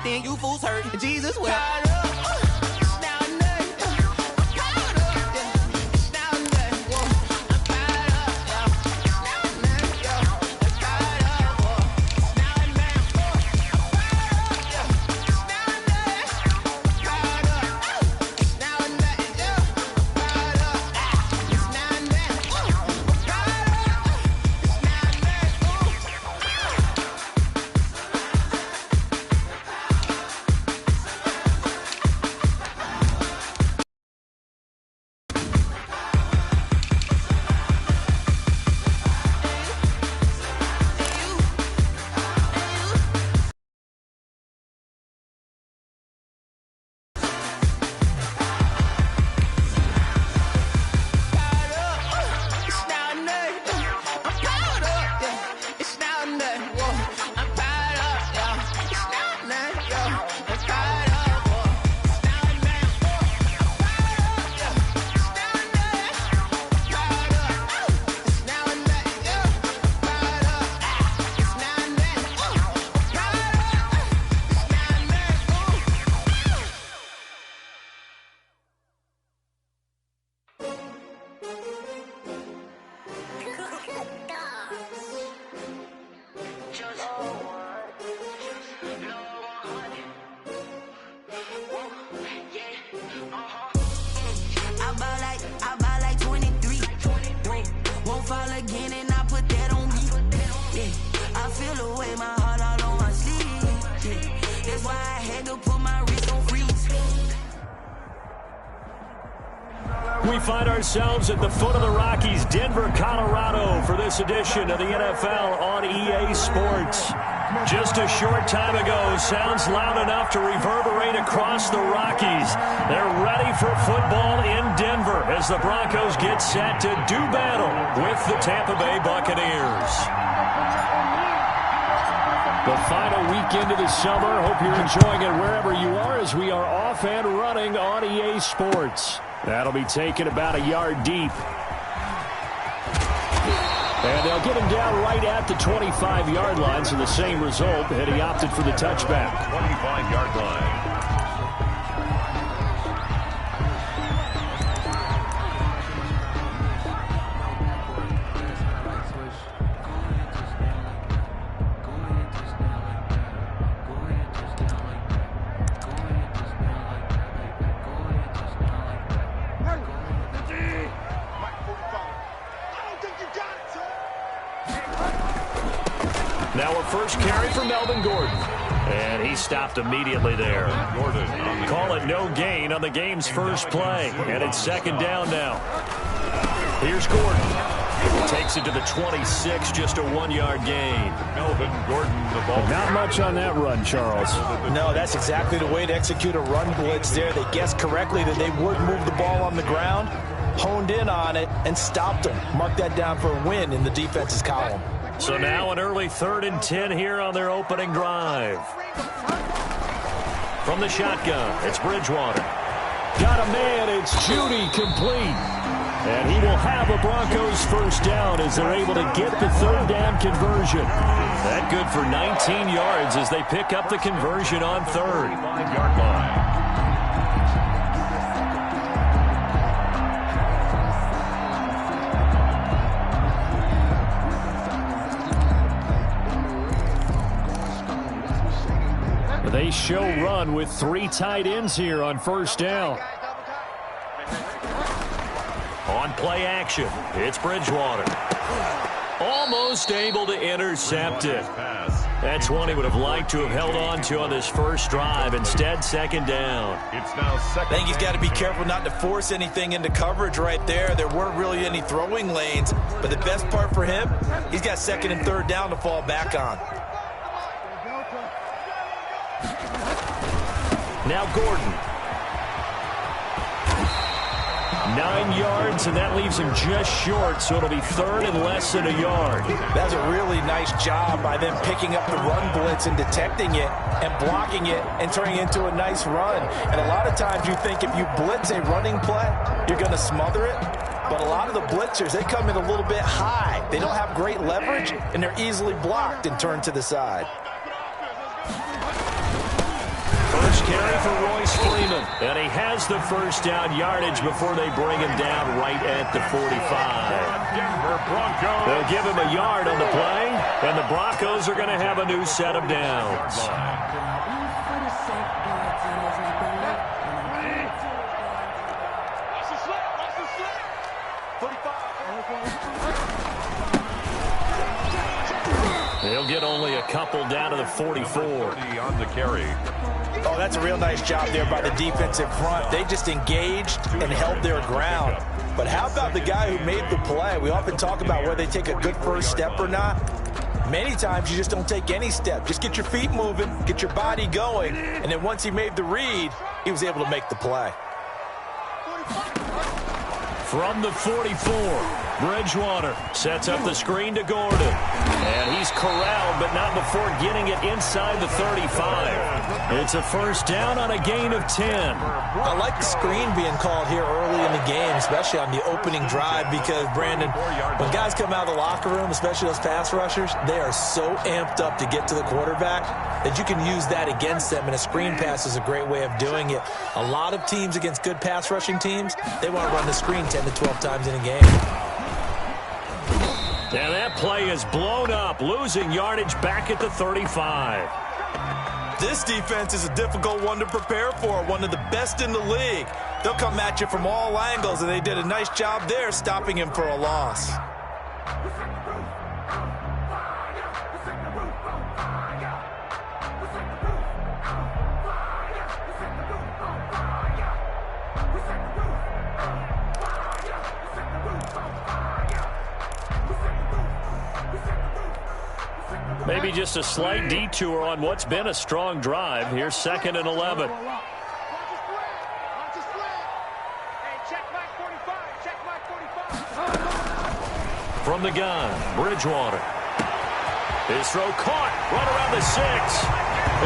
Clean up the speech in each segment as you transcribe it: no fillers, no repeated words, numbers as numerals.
understand you fools hurt. Jesus will. We find ourselves at the foot of the Rockies, Denver, Colorado, for this edition of the NFL on EA Sports. Just a short time ago, sounds loud enough to reverberate across the Rockies. They're ready for football in Denver as the Broncos get set to do battle with the Tampa Bay Buccaneers. The final weekend of the summer. Hope you're enjoying it wherever you are as we are off and running on EA Sports. That'll be taken about a yard deep. And they'll get him down right at the 25-yard line, so the same result, and he opted for the touchback. 25-yard line. Now a first carry for Melvin Gordon. And he stopped immediately there. Call it no gain on the game's first play. And it's second down now. Here's Gordon. Takes it to the 26, just a 1-yard gain. Melvin Gordon, the ball. Not much on that run, Charles. No, that's exactly the way to execute a run blitz there. They guessed correctly that they would move the ball on the ground, honed in on it, and stopped them. Mark that down for a win in the defense's column. So now an early 3rd and 10 here on their opening drive. From the shotgun, it's Bridgewater. Got a man, it's Judy, complete. And he will have a Broncos first down as they're able to get the 3rd down conversion. That good for 19 yards as they pick up the conversion on 3rd. 5-yard line. They show run with 3 tight ends here on first down. On play action, it's Bridgewater. Almost able to intercept it. That's one he would have liked to have held on to on this first drive. Instead, second down. It's now second. I think he's got to be careful not to force anything into coverage right there. There weren't really any throwing lanes. But the best part for him, he's got 2nd and 3rd down to fall back on. Now Gordon. 9 yards, and that leaves him just short, so it'll be 3rd and less than a yard. That's a really nice job by them picking up the run blitz and detecting it and blocking it and turning it into a nice run. And a lot of times you think if you blitz a running play, you're going to smother it. But a lot of the blitzers, they come in a little bit high. They don't have great leverage, and they're easily blocked and turned to the side. first carry for Royce Freeman. And he has the first down yardage before they bring him down right at the 45. Denver Broncos. They'll give him a yard on the play, and the Broncos are going to have a new set of downs. They'll get only a couple down to the 44. On the carry. Oh, that's a real nice job there by the defensive front. They just engaged and held their ground. But how about the guy who made the play? We often talk about whether they take a good first step or not. Many times you just don't take any step. Just get your feet moving, get your body going, and then once he made the read, he was able to make the play. From the 44, Bridgewater sets up the screen to Gordon. And he's corralled, but not before getting it inside the 35. It's a first down on a gain of 10. I like the screen being called here early in the game, especially on the opening drive, because, Brandon, when guys come out of the locker room, especially those pass rushers, they are so amped up to get to the quarterback that you can use that against them, and a screen pass is a great way of doing it. A lot of teams against good pass rushing teams, they want to run the screen 10 to 12 times in a game. And that play is blown up, losing yardage back at the 35. This defense is a difficult one to prepare for, one of the best in the league. They'll come at you from all angles, and they did a nice job there stopping him for a loss. Maybe just a slight detour on what's been a strong drive. Here's 2nd and 11. From the gun, Bridgewater. His throw caught right around the 6.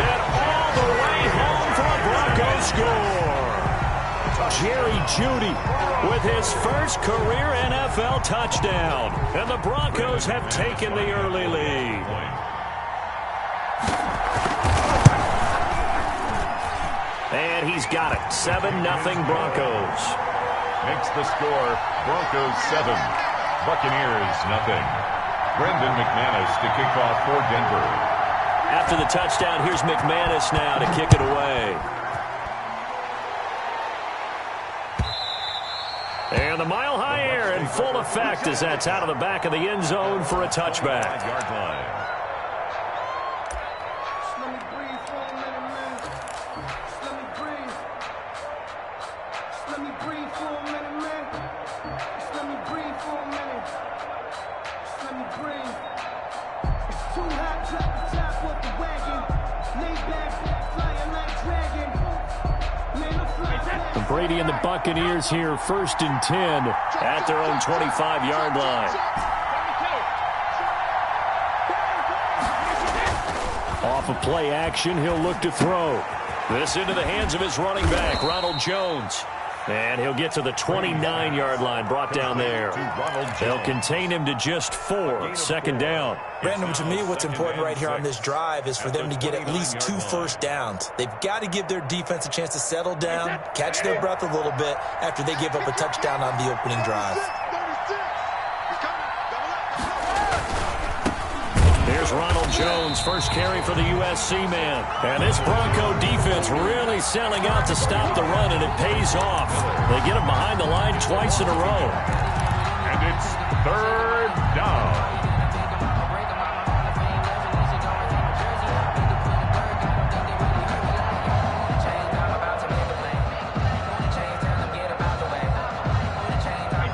And all the way home for a Broncos score. Jerry Jeudy with his first career NFL touchdown. And the Broncos have taken the early lead. And he's got it. 7-0 Broncos. Makes the score Broncos 7, Buccaneers 0. Brendan McManus to kick off for Denver. After the touchdown, here's McManus now to kick it away. And the mile-high air in full effect as that's out of the back of the end zone for a touchback. Yard line. Brady and the Buccaneers here, 1st and 10 at their own 25-yard line. Off of play action, he'll look to throw. This into the hands of his running back, Ronald Jones. And he'll get to the 29-yard line, brought down there. They'll contain him to just 4, 2nd down. Brandon, to me, what's important right here on this drive is for them to get at least 2 first downs. They've got to give their defense a chance to settle down, catch their breath a little bit after they give up a touchdown on the opening drive. Here's Ronald Jones, first carry for the USC man. And this Bronco defense really selling out to stop the run, and it pays off. They get him behind the line twice in a row. And it's 3rd down.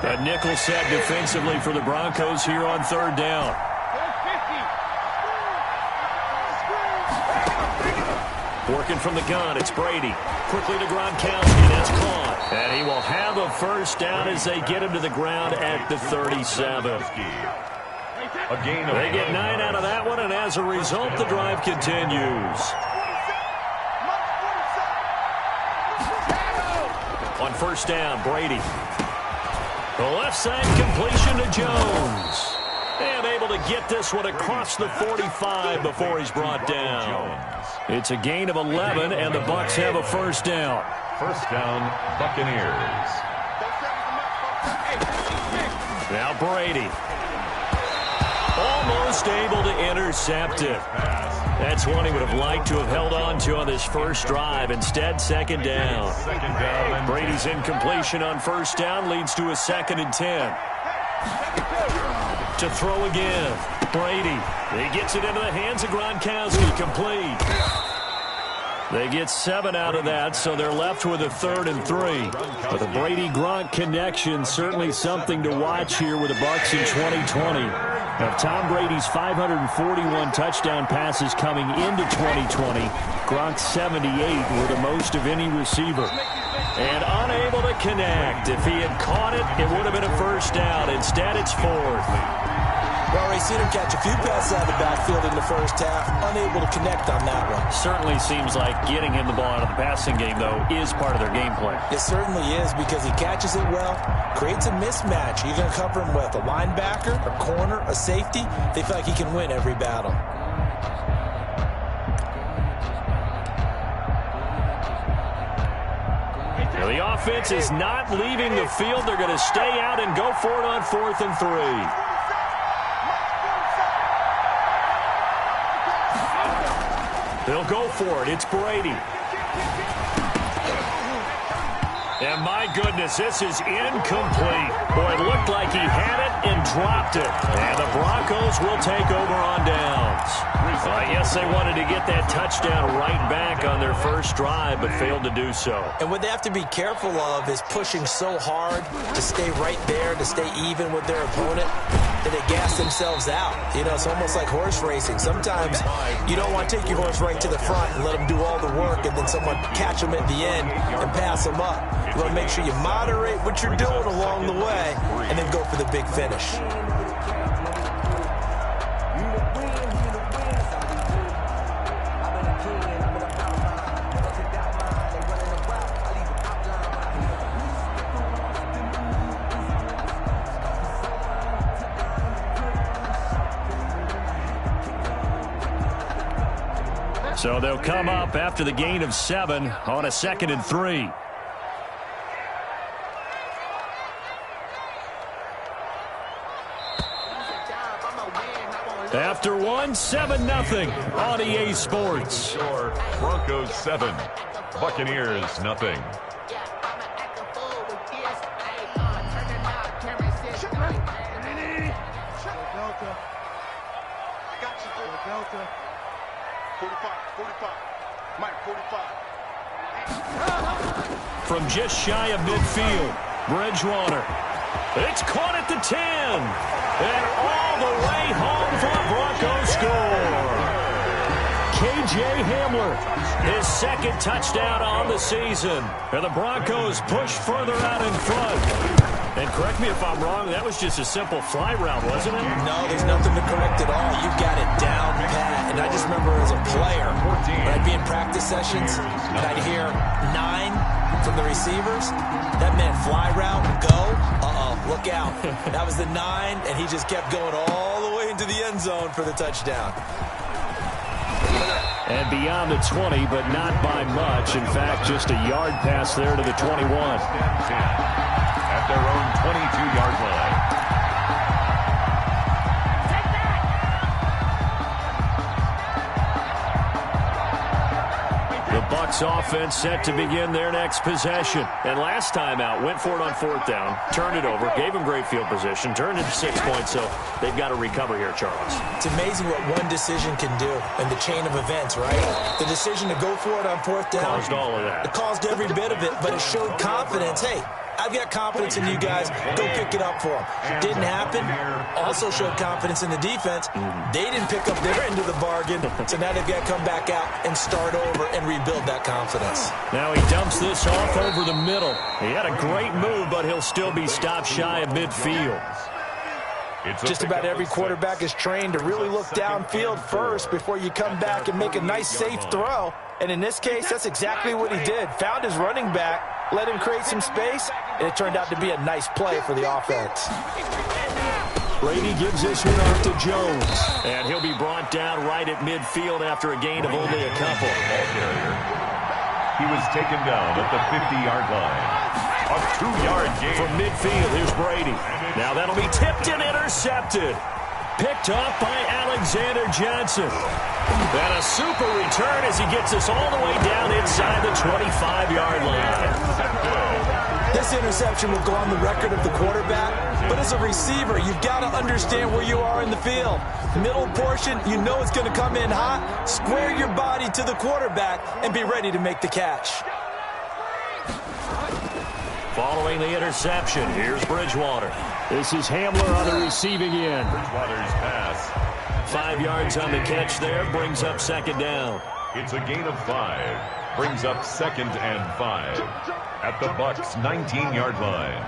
A nickel set defensively for the Broncos here on 3rd down. Working from the gun, it's Brady. Quickly to Gronkowski, that's caught. And he will have a first down as they get him to the ground at the 37. They get 9 out of that one, and as a result, the drive continues. On 1st down, Brady. The left side completion to Jones. And able able to get this one across the 45 before he's brought down. It's a gain of 11, and the Bucs have a first down. First down, Buccaneers. Now Brady. Almost able to intercept it. That's one he would have liked to have held on to on this first drive. Instead, second down. Brady's incompletion on first down leads to a 2nd and 10. To throw again. Brady. He gets it into the hands of Gronkowski. Complete. They get 7 out of that, so they're left with a 3rd and 3. But the Brady-Gronk connection, certainly something to watch here with the Bucs in 2020. Of Tom Brady's 541 touchdown passes coming into 2020, Gronk's 78 were the most of any receiver. And unable to connect. If he had caught it, it would have been a first down. Instead, it's 4th. Well, we've seen him catch a few passes out of the backfield in the first half, unable to connect on that one. Certainly seems like getting him the ball out of the passing game, though, is part of their game plan. It certainly is, because he catches it well, creates a mismatch. You're going to cover him with a linebacker, a corner, a safety. They feel like he can win every battle. Now, the offense is not leaving the field. They're going to stay out and go for it on 4th and 3. They'll go for it. It's Brady. And my goodness, this is incomplete. Boy, it looked like he had it and dropped it. And the Broncos will take over on downs. I guess they wanted to get that touchdown right back on their first drive, but failed to do so. And what they have to be careful of is pushing so hard to stay right there, to stay even with their opponent, that they gas themselves out. You know, it's almost like horse racing. Sometimes you don't want to take your horse right to the front and let them do all the work and then someone catch them at the end and pass them up. You want to make sure you moderate what you're doing along the way and then go for the big finish. So they'll come up after the gain of 7 on a 2nd and 3. After 1, 7-0 on EA Sports. Broncos 7, Buccaneers nothing. From just shy of midfield, Bridgewater. It's caught at the 10. And all the way home for a Broncos score. K.J. Hamler, his 2nd touchdown on the season. And the Broncos push further out in front. And correct me if I'm wrong, that was just a simple fly route, wasn't it? No, there's nothing to correct at all. You've got it down pat. And I just remember as a player, when I'd be in practice sessions, and I'd hear 9 from the receivers, that meant fly route, go, look out. That was the 9, and he just kept going all the way into the end zone for the touchdown. And beyond the 20, but not by much. In fact, just a yard pass there to the 21. At their own 22-yard line. The Bucs offense set to begin their next possession. And last time out, went for it on 4th down, turned it over, gave them great field position, turned it to 6 points, so they've got to recover here, Charles. It's amazing what one decision can do in the chain of events, right? The decision to go for it on 4th down. Caused all of that. It caused every bit of it, but it showed confidence. Hey, I've got confidence in you guys. Go pick it up for them. Didn't happen. Also showed confidence in the defense. They didn't pick up their end of the bargain, so now they've got to come back out and start over and rebuild that confidence. Now he dumps this off over the middle. He had a great move, but he'll still be stopped shy of midfield. Just about every quarterback is trained to really look downfield first before you come back and make a nice, safe throw. And in this case, that's exactly what he did. Found his running back, let him create some space, and it turned out to be a nice play for the offense. Brady gives this one off to Jones. And he'll be brought down right at midfield after a gain of only a couple. Ball carrier. He was taken down at the 50-yard line. A 2-yard gain. From midfield, here's Brady. Now that'll be tipped and intercepted. Picked off by Alexander Johnson. And a super return as he gets us all the way down inside the 25-yard line. This interception will go on the record of the quarterback, but as a receiver, you've got to understand where you are in the field. Middle portion, you know it's going to come in hot. Square your body to the quarterback and be ready to make the catch. Following the interception, here's Bridgewater. This is Hamler on the receiving end. Bridgewater's pass. 5 yards on the catch there, brings up second down. It's a gain of 5. Brings up 2nd and 5. At the Bucs' 19-yard line.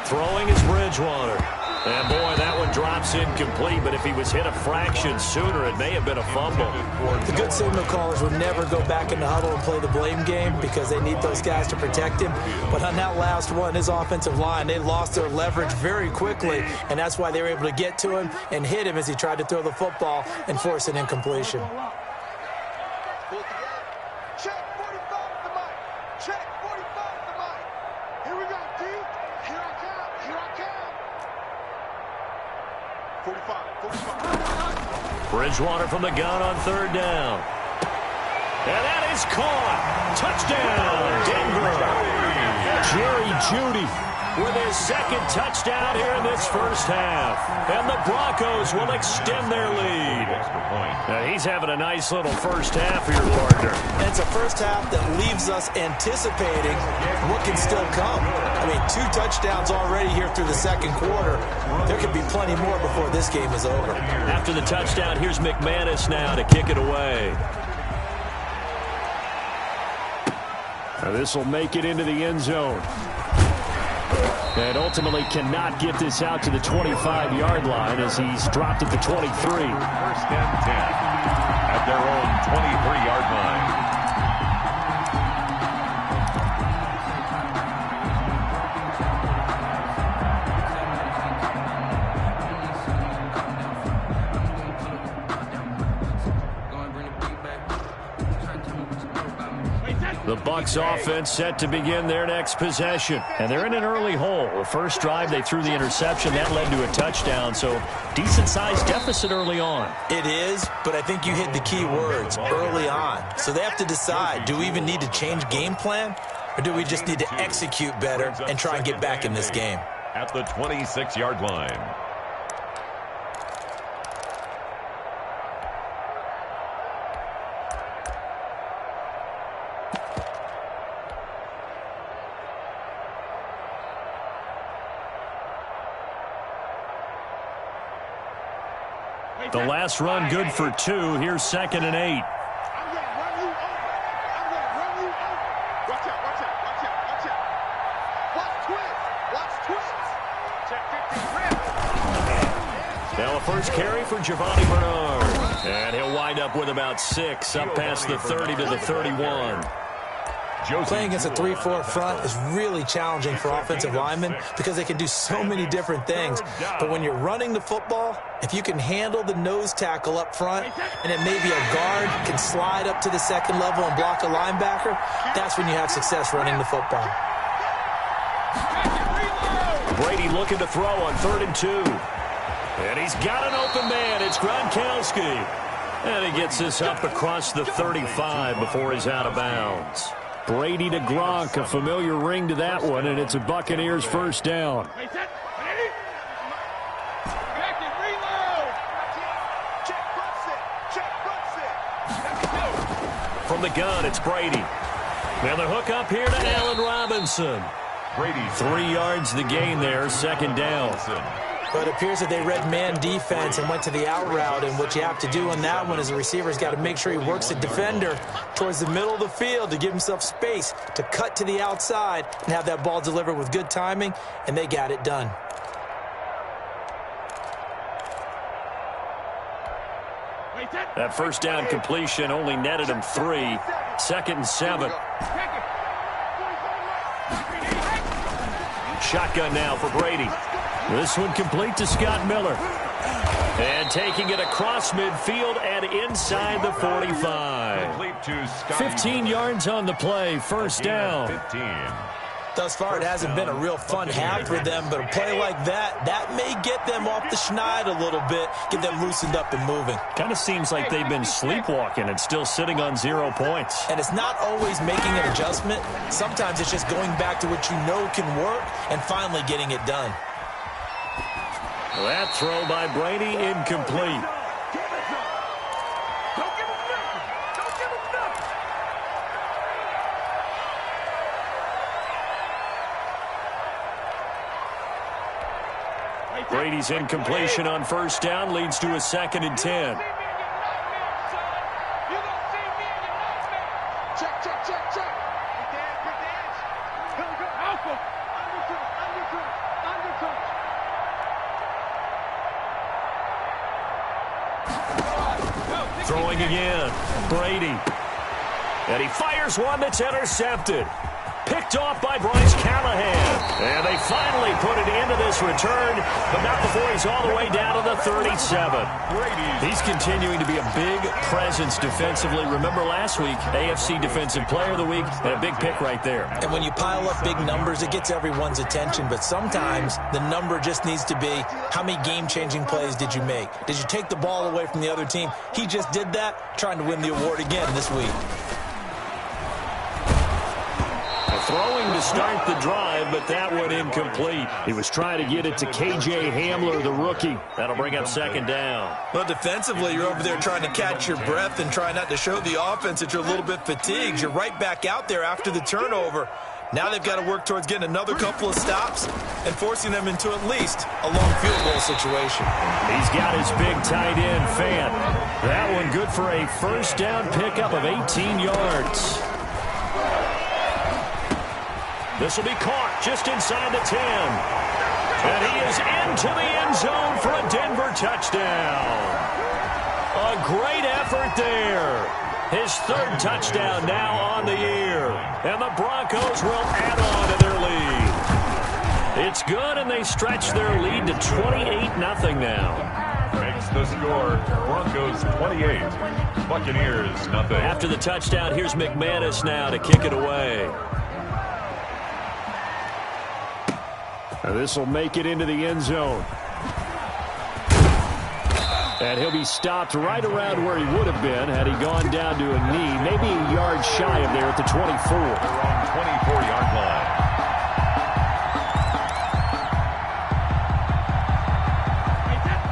Throwing is Bridgewater. And boy, that one drops incomplete, but if he was hit a fraction sooner, it may have been a fumble. The good signal callers would never go back in the huddle and play the blame game because they need those guys to protect him. But on that last one, his offensive line, they lost their leverage very quickly, and that's why they were able to get to him and hit him as he tried to throw the football and force an incompletion. Check 45 at the mic. Check 45 at the mic. Here we go, D. Here I come. Here I come. 45. Bridgewater from the gun on third down. And that is caught. Touchdown, Denver. Jerry Jeudy with his second touchdown here in this first half. And the Broncos will extend their lead. Now he's having a nice little first half here, partner. And it's a first half that leaves us anticipating what can still come. I mean, 2 touchdowns already here through the second quarter. There could be plenty more before this game is over. After the touchdown, here's McManus now to kick it away. Now this will make it into the end zone. And ultimately cannot get this out to the 25-yard line as he's dropped at the 23. 1st and 10 at their own 23-yard line. The Bucs offense set to begin their next possession. And they're in an early hole. The first drive, they threw the interception. That led to a touchdown, so decent-sized deficit early on. It is, but I think you hit the key words, early on. So they have to decide, do we even need to change game plan, or do we just need to execute better and try and get back in this game? At the 26-yard line. The last run good for 2. Here's 2nd and 8. I'm going to run you over. I'm going to run you over. Watch out, watch out, watch out, watch out. Watch twist. Watch twist. Check 15. Now a first carry for Giovanni Bernard. And he'll wind up with about 6, up past the 30 to the 31. Playing against a 3-4 front is really challenging for offensive linemen because they can do so many different things. But when you're running the football, if you can handle the nose tackle up front and then maybe a guard can slide up to the second level and block a linebacker, that's when you have success running the football. Brady looking to throw on 3rd and 2. And he's got an open man. It's Gronkowski. And he gets this up across the 35 before he's out of bounds. Brady to Gronk, a familiar ring to that one, and it's a Buccaneers first down. From the gun, it's Brady. Now the hook up here to Allen Robinson. Brady 3 yards the gain there, 2nd down. But it appears that they read man defense and went to the out route, and what you have to do on that one is the receiver's got to make sure he works the defender towards the middle of the field to give himself space to cut to the outside and have that ball delivered with good timing, and they got it done. That first down completion only netted him 3. 2nd and 7. Shotgun now for Brady. This one complete to Scott Miller. And taking it across midfield and inside the 45. 15 yards on the play, first down. Thus far, it hasn't been a real fun half for them, but a play like that may get them off the schneid a little bit, get them loosened up and moving. Kind of seems like they've been sleepwalking and still sitting on 0 points. And it's not always making an adjustment. Sometimes it's just going back to what you know can work and finally getting it done. That throw by Brady incomplete. Brady's incompletion on first down leads to a 2nd and 10. Throwing again, Brady. And he fires one that's intercepted. Picked off by Bryce Callahan. And they finally put it into this return, but not before he's all the way down to the 37. He's continuing to be a big presence defensively. Remember last week, AFC Defensive Player of the Week, and a big pick right there. And when you pile up big numbers, it gets everyone's attention, but sometimes the number just needs to be, how many game-changing plays did you make? Did you take the ball away from the other team? He just did that, trying to win the award again this week. Throwing to start the drive, but that one incomplete. He was trying to get it to K.J. Hamler, the rookie. That'll bring up 2nd down. Well, defensively, you're over there trying to catch your breath and try not to show the offense that you're a little bit fatigued. You're right back out there after the turnover. Now they've got to work towards getting another couple of stops and forcing them into at least a long field goal situation. He's got his big tight end, Fant. That one good for a first down pickup of 18 yards. This will be caught just inside the 10. And he is into the end zone for a Denver touchdown. A great effort there. His 3rd touchdown now on the year. And the Broncos will add on to their lead. It's good, and they stretch their lead to 28-0 now. Makes the score Broncos 28, Buccaneers nothing. After the touchdown, here's McManus now to kick it away. This will make it into the end zone. And he'll be stopped right around where he would have been had he gone down to a knee, maybe a yard shy of there at the 24. They're on 24-yard line.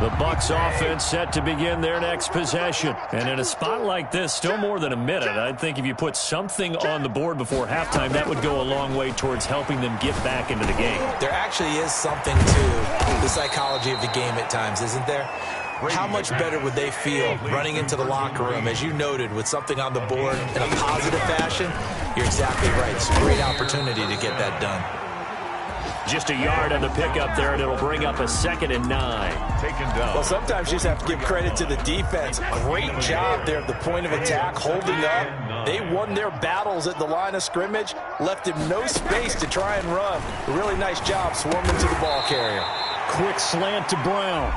The Bucs offense set to begin their next possession. And in a spot like this, still more than a minute, I think if you put something on the board before halftime, that would go a long way towards helping them get back into the game. There actually is something to the psychology of the game at times, isn't there? How much better would they feel running into the locker room, as you noted, with something on the board in a positive fashion? You're exactly right. It's a great opportunity to get that done. Just a yard on the pickup there, and it'll bring up a 2nd and 9. Taken down. Well, sometimes you just have to give credit to the defense. Great job there at the point of attack, holding up. They won their battles at the line of scrimmage, left him no space to try and run. A really nice job swarming to the ball carrier. Quick slant to Brown.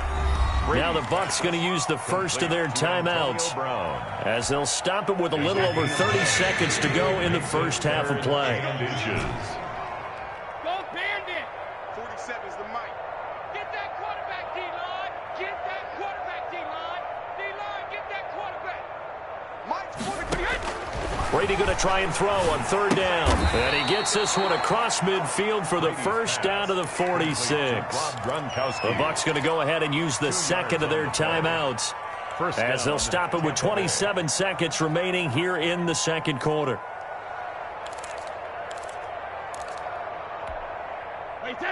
Now the Bucs going to use the first of their timeouts as they'll stop it with a little over 30 seconds to go in the first half of play. Go Bandit! 47's the mic. Get that quarterback, D-line. Get that quarterback, D-line. D-line, get that quarterback. Mike's quarterback. Brady going to try and throw on 3rd down. And he gets this one across midfield for the first down to the 46. The Bucs going to go ahead and use the 2nd of their timeouts as they'll stop it with 27 seconds remaining here in the 2nd quarter.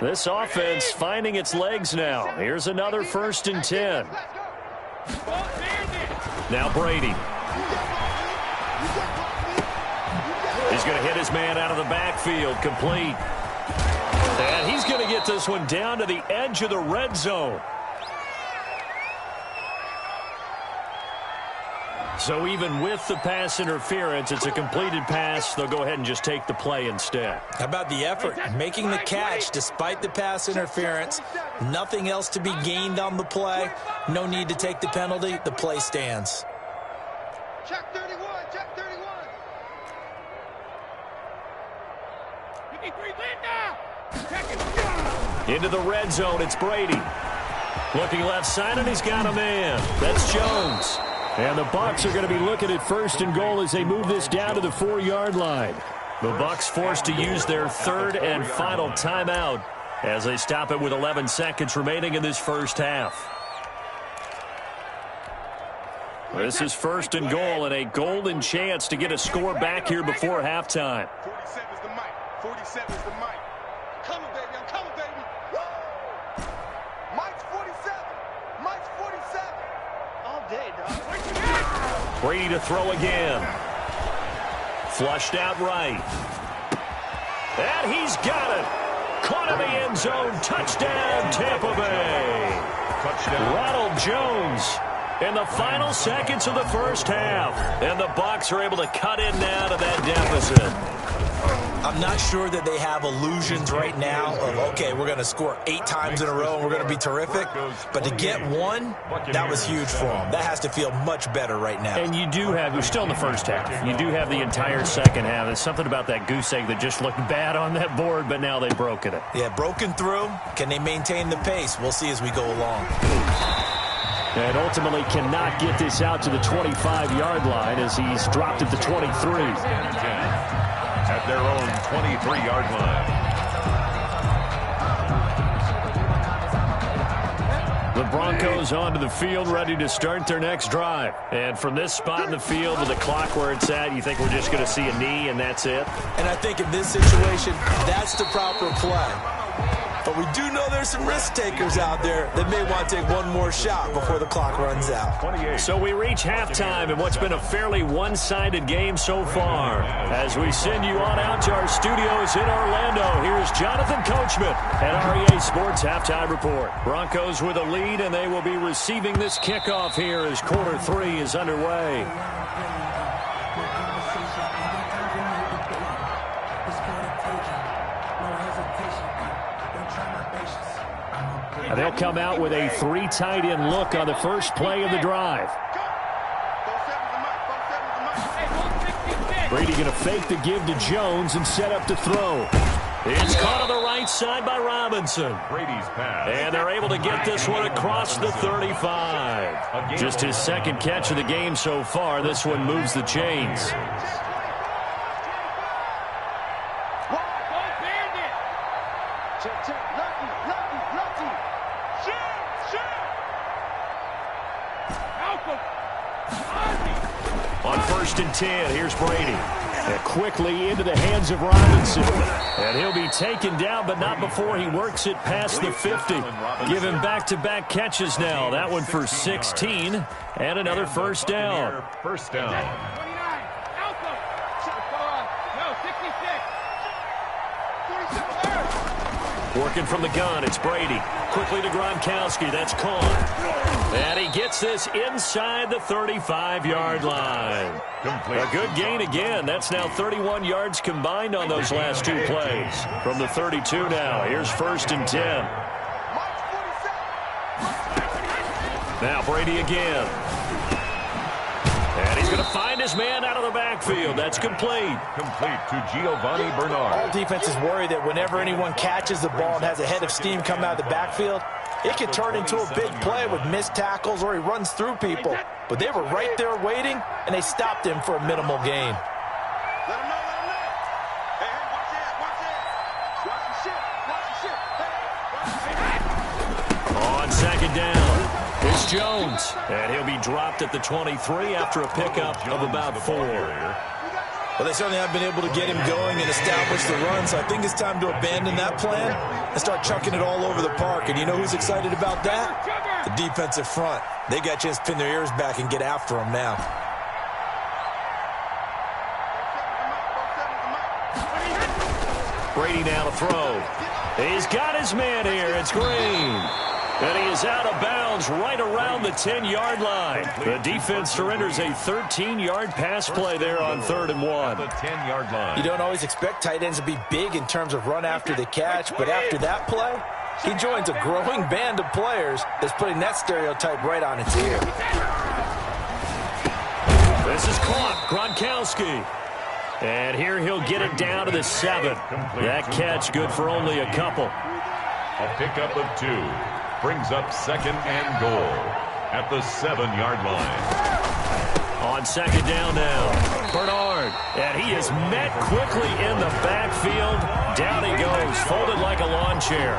This offense finding its legs now. Here's another 1st and 10. Now Brady. He's going to hit his man out of the backfield, complete. And he's going to get this one down to the edge of the red zone. So even with the pass interference, it's a completed pass. They'll go ahead and just take the play instead. How about the effort? Making the catch despite the pass interference. Nothing else to be gained on the play. No need to take the penalty. The play stands. Check 31, check 31. Into the red zone, it's Brady. Looking left side, and he's got a man. That's Jones. And the Bucs are going to be looking at 1st and goal as they move this down to the 4-yard line. The Bucs forced to use their 3rd and final timeout as they stop it with 11 seconds remaining in this first half. This is 1st and goal and a golden chance to get a score back here before halftime. 47 is the mic. 47 is the mic. I'm coming, baby. I'm coming, baby. Woo! Mike's 47. Mike's 47. All day, dog. Brady to throw again. Flushed out right. And he's got it. Caught in the end zone. Touchdown, Tampa Bay. Touchdown. Ronald Jones in the final seconds of the first half. And the Bucs are able to cut in now to that deficit. I'm not sure that they have illusions right now of, okay, we're going to score 8 times in a row and we're going to be terrific. But to get one, that was huge for them. That has to feel much better right now. And you do have, you're still in the first half. You do have the entire second half. There's something about that goose egg that just looked bad on that board, but now they've broken it. Yeah, broken through. Can they maintain the pace? We'll see as we go along. And ultimately cannot get this out to the 25-yard line as he's dropped at the 23. At their own 23-yard line. The Broncos onto the field, ready to start their next drive. And from this spot in the field with the clock where it's at, you think we're just going to see a knee and that's it? And I think in this situation, that's the proper play. But we do know there's some risk takers out there that may want to take one more shot before the clock runs out. 28. So we reach halftime in what's been a fairly one-sided game so far. As we send you on out to our studios in Orlando, here's Jonathan Coachman at REA Sports Halftime Report. Broncos with a lead, and they will be receiving this kickoff here as quarter 3 is underway. They'll come out with a 3 tight end look on the first play of the drive. Brady going to fake the give to Jones and set up to throw. It's caught on the right side by Robinson. Brady's pass. And they're able to get this one across the 35. Just his second catch of the game so far. This one moves the chains. On 1st and 10, here's Brady. And quickly into the hands of Robinson. And he'll be taken down, but not before he works it past the 50. Give him back-to-back catches now. That one for 16. And another first down. First down. Working from the gun, it's Brady. Quickly to Gronkowski, that's caught. And he gets this inside the 35-yard line. A good gain again. That's now 31 yards combined on those last 2 plays. From the 32 now, here's 1st and 10. Now Brady again. And he's going to find his man out of the backfield. That's complete. Complete to Giovanni Bernard. All defenses worry that whenever anyone catches the ball and has a head of steam come out of the backfield, it can turn into a big play with missed tackles or he runs through people. But they were right there waiting, and they stopped him for a minimal gain. Let him know, let him know. Hey, watch that, watch that. Watch the shit, watch the shit. Hey, watch the shit. On 2nd down, it's Jones. And he'll be dropped at the 23 after a pickup of about 4. Well, they certainly have been able to get him going and establish the run, so I think it's time to abandon that plan and start chucking it all over the park. And you know who's excited about that? The defensive front. They got a chance to pin their ears back and get after him now. Brady now to throw. He's got his man here. It's Green. And he is out of bounds right around the 10-yard line. The defense surrenders a 13-yard pass play there on 3rd and 1. The 10-yard line. You don't always expect tight ends to be big in terms of run after the catch, but after that play, he joins a growing band of players that's putting that stereotype right on its ear. This is caught. Gronkowski. And here he'll get it down to the 7. That catch good for only a couple. A pickup of 2 brings up 2nd and goal at the 7-yard line. On 2nd down now, Bernard. And he is met quickly in the backfield. Down he goes, folded like a lawn chair.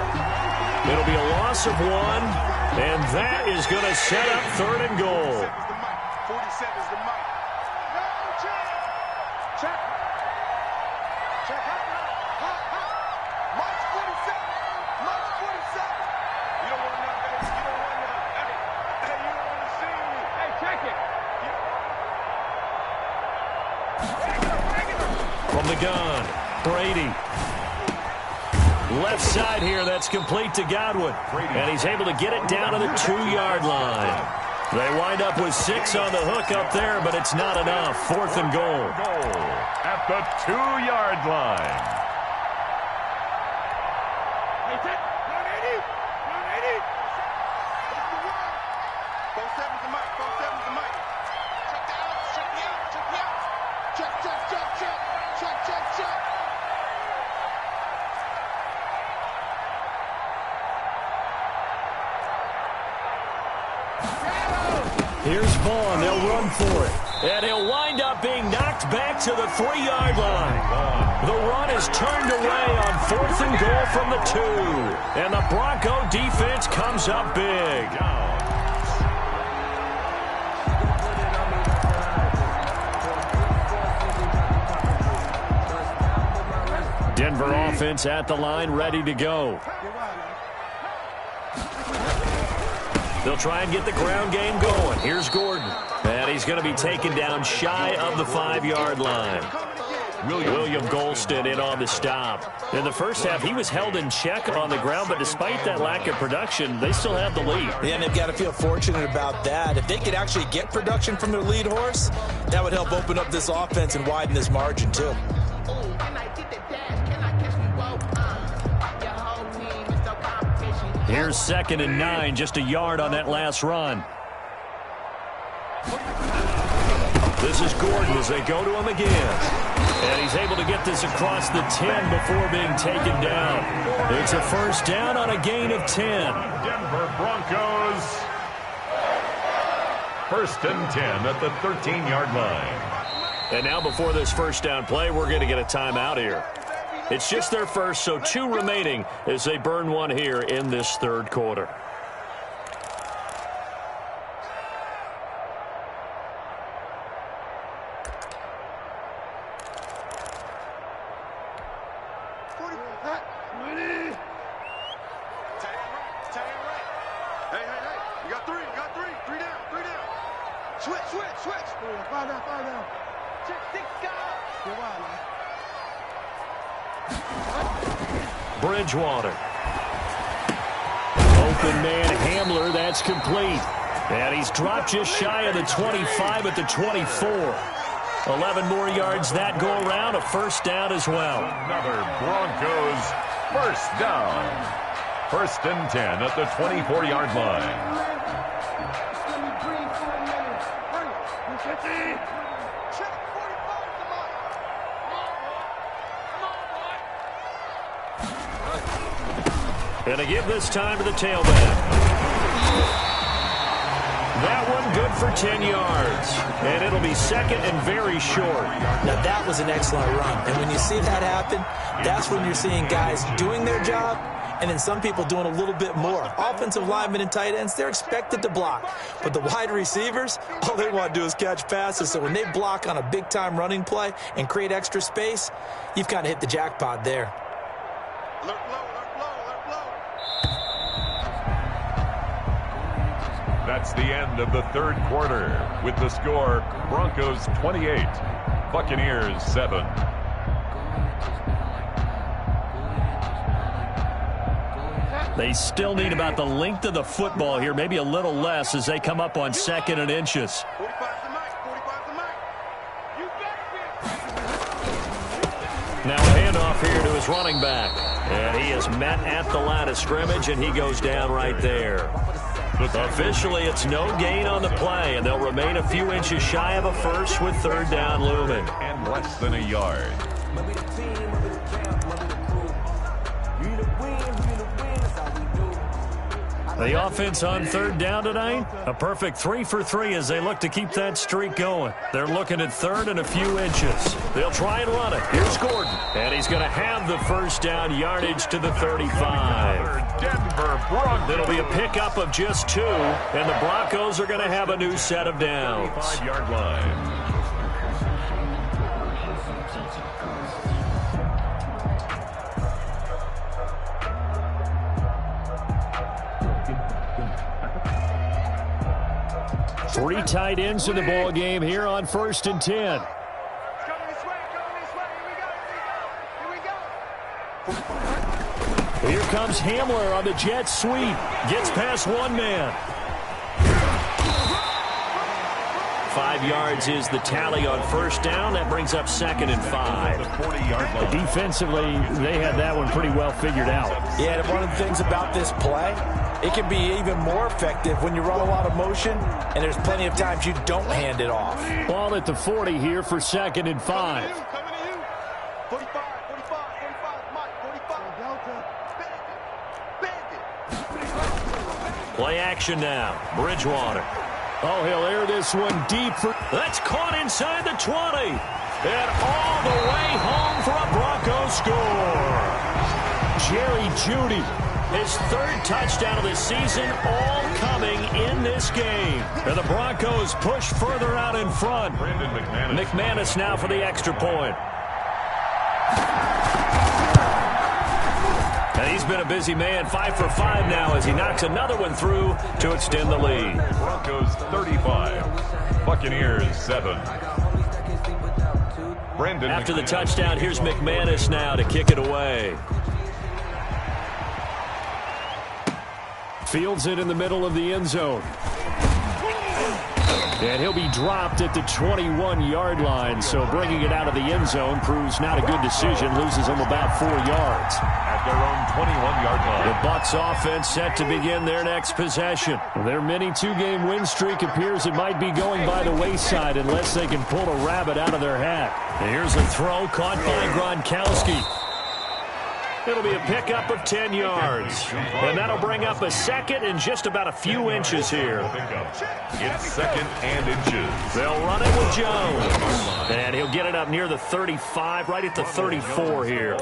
It'll be a loss of 1, and that is going to set up 3rd and goal. 47 is the mic. Check. Check. Mike's 47. Mike's 47. You don't want to know, baby. You don't want to know. Hey, you don't want to see me. Hey, check it. From the gun, Brady. Left side here, that's complete to Godwin. And he's able to get it down to the 2-yard line. They wind up with 6 on the hook up there, but it's not enough. 4th and goal. At the 2-yard line. Hey, check. 180. 180. 47's the mic. 47's the mic. Check the out. Check the out. Check the out. Check. Here's Vaughn. They'll run for it. And he'll wind up being knocked back to the 3-yard line. The run is turned away on 4th and goal from the 2. And the Bronco defense comes up big. Denver offense at the line, ready to go. They'll try and get the ground game going. Here's Gordon. And he's going to be taken down shy of the 5-yard line. William Golston in on the stop. In the first half, he was held in check on the ground, but despite that lack of production, they still have the lead. Yeah, and they've got to feel fortunate about that. If they could actually get production from their lead horse, that would help open up this offense and widen this margin, too. Here's 2nd and 9, just a yard on that last run. This is Gordon as they go to him again. And he's able to get this across the 10 before being taken down. It's a 1st down on a gain of 10. Denver Broncos. 1st and 10 at the 13-yard line. And now before this 1st down play, we're going to get a timeout here. It's just their first, so 2 remaining as they burn 1 here in this 3rd quarter. Bridgewater. Open man Hamler, that's complete. And he's dropped just shy of the 25 at the 24. 11 more yards that go around, a 1st down as well. Another Broncos 1st down. 1st and 10 at the 24-yard line. And to give this time to the tailback. That one good for 10 yards. And it'll be 2nd and very short. Now, that was an excellent run. And when you see that happen, that's when you're seeing guys doing their job and then some people doing a little bit more. Offensive linemen and tight ends, they're expected to block. But the wide receivers, all they want to do is catch passes. So when they block on a big-time running play and create extra space, you've kind of hit the jackpot there. That's the end of the 3rd quarter with the score Broncos 28, Buccaneers 7. They still need about the length of the football here, maybe a little less as they come up on 2nd and inches. 45's the mic. 45's the mic. You better be. Now a handoff here to his running back. And he is met at the line of scrimmage, and he goes down right there. Officially, it's no gain on the play, and they'll remain a few inches shy of a first with 3rd down looming. And less than a yard. The offense on 3rd down tonight, a perfect 3 for 3 as they look to keep that streak going. They're looking at 3rd and a few inches. They'll try and run it. Here's Gordon. And he's going to have the 1st down yardage to the 35. Denver Broncos. It'll be a pickup of just 2, and the Broncos are going to have a new set of downs. 5-yard line. Three tight ends in the ball game here on 1st and 10. Coming this way. Here we go. Here comes Hamler on the jet sweep. Gets past one man. 5 yards is the tally on 1st down. That brings up 2nd and 5. 40-yard line. Defensively, they had that one pretty well figured out. Yeah, and one of the things about this play, it can be even more effective when you run a lot of motion, and there's plenty of times you don't hand it off. Ball at the 40 here for 2nd and 5. Coming to you. 45, Mike. 45. Delta. Bandit. Play action now. Bridgewater. Oh, he'll air this one deep for... That's caught inside the 20. And all the way home for a Broncos score. Jerry Jeudy, his 3rd touchdown of the season, all coming in this game. And the Broncos push further out in front. McManus now for the extra point. And he's been a busy man, 5 for 5 now as he knocks another one through to extend the lead. Broncos 35. Buccaneers 7. After the touchdown, here's McManus now to kick it away. Fields it in the middle of the end zone. And he'll be dropped at the 21-yard line, so bringing it out of the end zone proves not a good decision. Loses him about 4 yards. At their own 21-yard line. The Bucs offense set to begin their next possession. Their mini 2-game win streak appears it might be going by the wayside unless they can pull a rabbit out of their hat. And here's a throw caught by Gronkowski. It'll be a pickup of 10 yards. And that'll bring up a 2nd and just about a few inches here. It's 2nd and inches. They'll run it with Jones. And he'll get it up near the 35, right at the 34 here.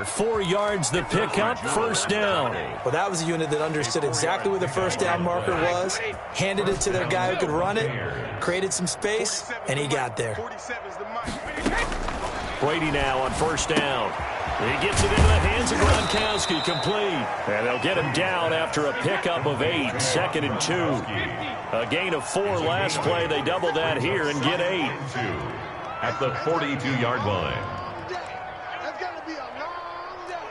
4 yards the pickup, 1st down. Well, that was a unit that understood exactly where the 1st down marker was, handed it to their guy who could run it, created some space, and he got there. 47's the mic. Brady now on 1st down. He gets it into the hands of Gronkowski, complete. And they'll get him down after a pickup of 8, 2nd and 2. A gain of 4 last play. They double that here and get 8. At the 42-yard line. That's going to be a long day.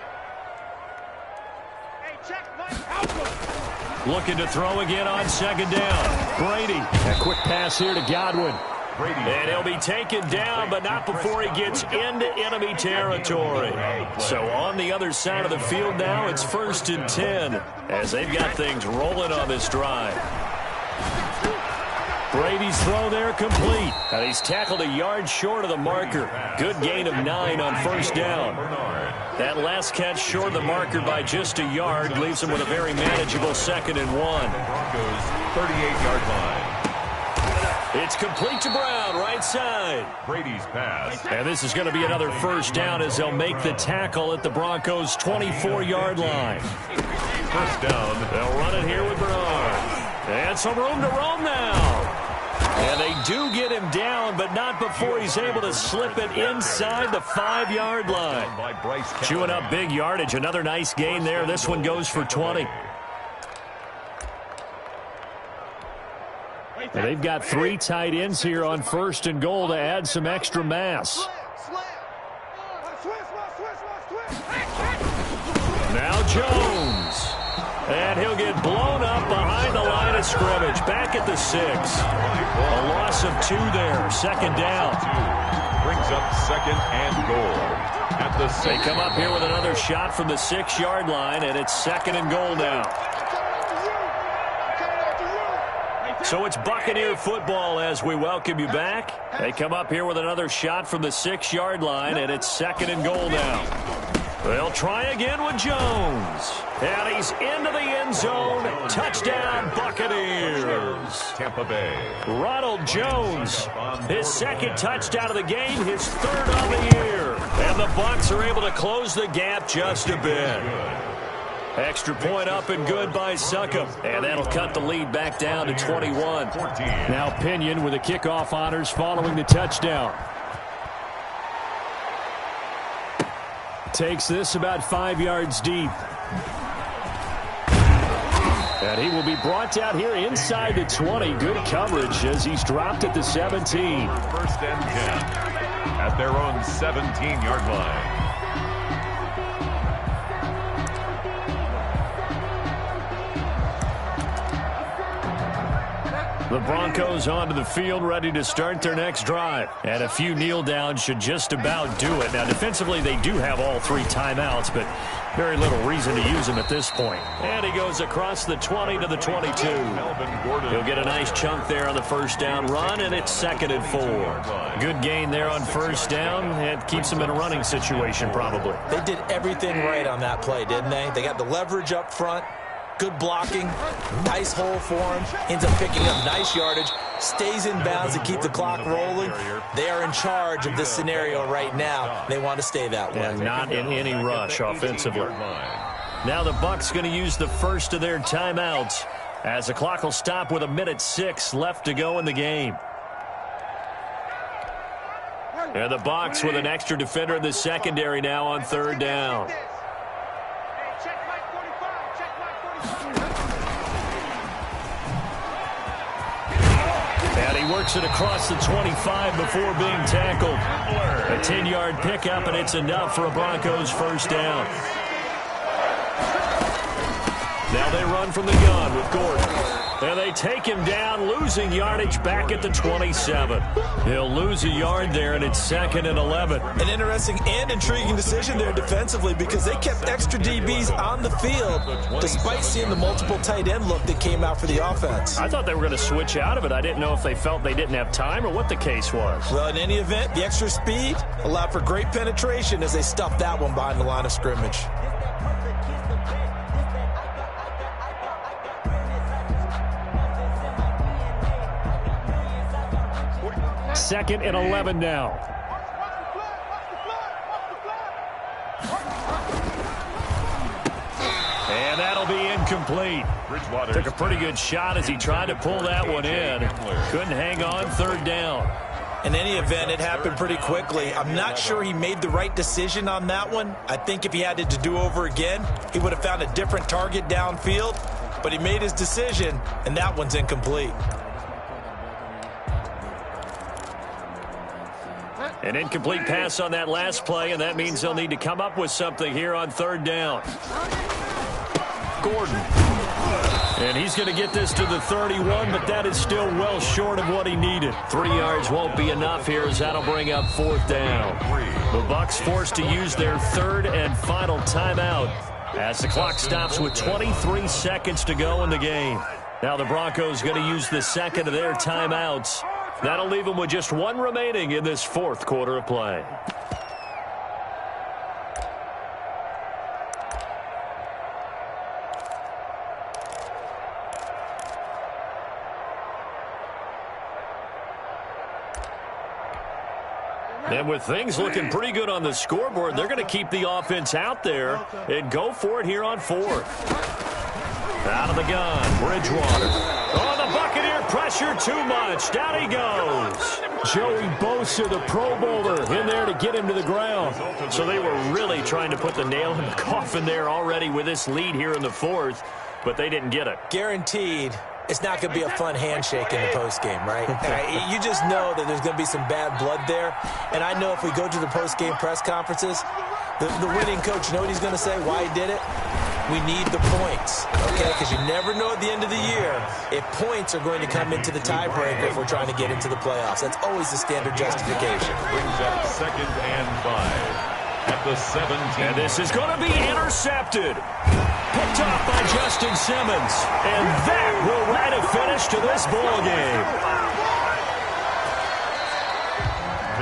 Hey, check Mike. Looking to throw again on 2nd down. Brady. A quick pass here to Godwin. And he'll be taken down, but not before he gets into enemy territory. So on the other side of the field now, it's 1st and 10 as they've got things rolling on this drive. Brady's throw there complete. And he's tackled a yard short of the marker. Good gain of 9 on 1st down. That last catch short of the marker by just a yard leaves him with a very manageable 2nd and 1. Broncos 38-yard line. It's complete to Brown, right side. Brady's pass. And this is going to be another 1st down as they'll make the tackle at the Broncos' 24-yard line. 1st down. They'll run it here with Bernard. And some room to roam now. And they do get him down, but not before he's able to slip it inside the 5-yard line. Chewing up big yardage. Another nice gain there. This one goes for 20. And they've got 3 tight ends here on 1st and goal to add some extra mass. Now Jones. And he'll get blown up behind the line of scrimmage. Back at the 6. A loss of 2 there. Second down. Brings up second and goal at the 6. They come up here with another shot from the 6-yard line, and it's second and goal now. So it's Buccaneer football as we welcome you back. They come up here with another shot from the 6-yard line, and it's second and goal now. They'll try again with Jones. And he's into the end zone. Touchdown, Buccaneers. Tampa Bay. Ronald Jones, his second touchdown of the game, his third of the year. And the Bucs are able to close the gap just a bit. Extra point up and good by Succop. And that'll cut the lead back down to 21. Now Pinion with the kickoff honors following the touchdown. Takes this about 5 yards deep. And he will be brought down here inside the 20. Good coverage as he's dropped at the 17. First and 10 at their own 17-yard line. The Broncos onto the field, ready to start their next drive. And a few kneel downs should just about do it. Now, defensively, they do have all 3 timeouts, but very little reason to use them at this point. And he goes across the 20 to the 22. He'll get a nice chunk there on the first down run, and it's second and 4. Good gain there on first down. It keeps them in a running situation, probably. They did everything right on that play, didn't they? They got the leverage up front. Good blocking, nice hole for him, ends up picking up nice yardage, stays in bounds to keep the clock rolling. They are in charge of this scenario right now. They want to stay that way. And not in any rush offensively. Now the Bucs going to use the first of their timeouts as the clock will stop with 1:06 left to go in the game. And the Bucs with an extra defender in the secondary now on third down. And he works it across the 25 before being tackled. A 10-yard pickup, and it's enough for a Broncos first down. Now they run from the gun with Gordon. And they take him down, losing yardage back at the 27. He'll lose a yard there, and it's second and 11. An interesting and intriguing decision there defensively because they kept extra DBs on the field despite seeing the multiple tight end look that came out for the offense. I thought they were going to switch out of it. I didn't know if they felt they didn't have time or what the case was. Well, in any event, the extra speed allowed for great penetration as they stuffed that one behind the line of scrimmage. Second and 11 now. And that'll be incomplete. Took a pretty good shot as he tried to pull that one in. Couldn't hang on third down. In any event, it happened pretty quickly. I'm not sure he made the right decision on that one. I think if he had it to do over again, he would have found a different target downfield. But he made his decision, and that one's incomplete. An incomplete pass on that last play, and that means they'll need to come up with something here on third down. Gordon. And he's going to get this to the 31, but that is still well short of what he needed. 3 yards won't be enough here as that'll bring up fourth down. The Bucs forced to use their third and final timeout as the clock stops with 23 seconds to go in the game. Now the Broncos going to use the second of their timeouts. That'll leave them with just one remaining in this fourth quarter of play. And with things looking pretty good on the scoreboard, they're going to keep the offense out there and go for it here on fourth. Out of the gun, Bridgewater. Oh, the Buccaneer pressure too much. Down he goes. Joey Bosa, the Pro Bowler, in there to get him to the ground. So they were really trying to put the nail in the coffin there already with this lead here in the fourth, but they didn't get it. Guaranteed. It's not going to be a fun handshake in the postgame, right? You just know that there's going to be some bad blood there. And I know if we go to the postgame press conferences, the winning coach, you know what he's going to say, why he did it? We need the points, okay? Because you never know at the end of the year if points are going to come into the tiebreaker if we're trying to get into the playoffs. That's always the standard justification. Brings up 2nd and 5 at the 17. And this is going to be intercepted. Picked off by Justin Simmons. And that will write a finish to this ball game.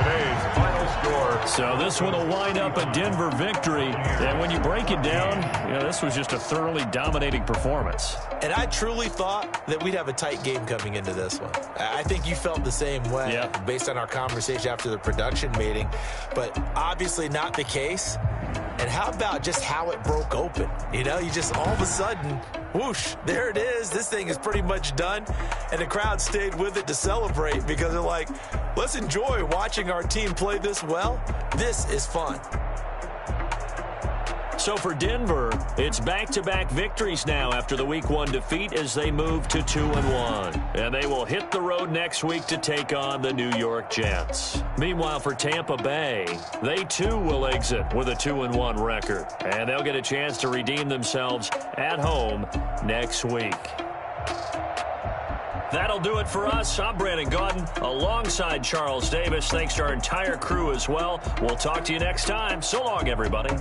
Today's final score. So this one will wind up a Denver victory. And when you break it down, this was just a thoroughly dominating performance. And I truly thought that we'd have a tight game coming into this one. I think you felt the same way based on our conversation after the production meeting. But obviously not the case. And how about just how it broke open? You just all of a sudden, whoosh, there it is. This thing is pretty much done. And the crowd stayed with it to celebrate because they're like, let's enjoy watching our team play this well. This is fun. So for Denver, it's back-to-back victories now after the Week 1 defeat as they move to 2-1. And they will hit the road next week to take on the New York Jets. Meanwhile, for Tampa Bay, they too will exit with a 2-1 record. And they'll get a chance to redeem themselves at home next week. That'll do it for us. I'm Brandon Gaudin alongside Charles Davis. Thanks to our entire crew as well. We'll talk to you next time. So long, everybody.